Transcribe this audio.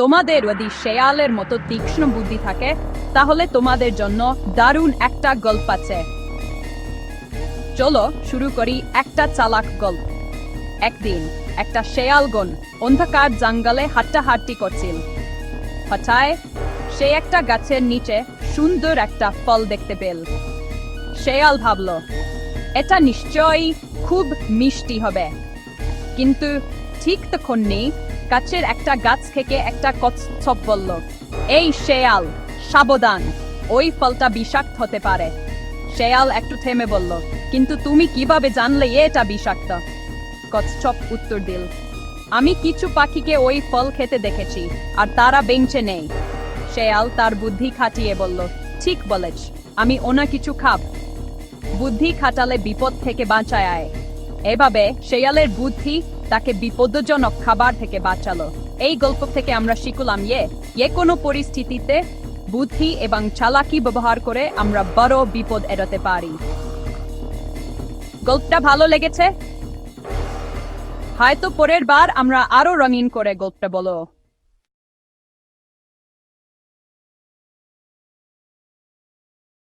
তোমাদের যদি শেয়ালের মতো তীক্ষ্ণ বুদ্ধি থাকে তাহলে তোমাদের জন্য দারুণ একটা গল্প আছে। চলো শুরু করি একটা চালাক গল্প। একদিন একটা শেয়ালগণ অন্ধকার জঙ্গলে হাঁটাহাঁটি করছিল। হঠাৎ সে একটা গাছের নিচে সুন্দর একটা ফল দেখতে পেল। শেয়াল ভাবল, এটা নিশ্চয়ই খুব মিষ্টি হবে। কিন্তু ঠিক তখনই গাছের একটা গাছ থেকে একটা কচ্ছপ বলল, এই শেয়াল, সাবধান, ওই ফলটা বিষাক্ত হতে পারে। শেয়াল একটু থেমে বলল, কিন্তু তুমি কিভাবে জানলে এটা বিষাক্ত? কচ্ছপ উত্তর দিল, আমি কিছু পাখিকে ওই ফল খেতে দেখেছি আর তারা বেঁচে নেই। শেয়াল তার বুদ্ধি খাটিয়ে বলল, ঠিক বলেছ, আমি ওনা কিছু খাব। বুদ্ধি খাটালে বিপদ থেকে বাঁচায়। এভাবে শেয়ালের বুদ্ধি তাকে বিপদজনক খাবার থেকে বাঁচালো। এই গল্প থেকে আমরা শিখলাম যে কোনো পরিস্থিতিতে বুদ্ধি এবং চালাকি ব্যবহার করে আমরা বড় বিপদ এড়াতে পারি। গল্পটা ভালো লেগেছে? হয়তো পরের বার আমরা আরো রঙিন করে গল্পটা বলো।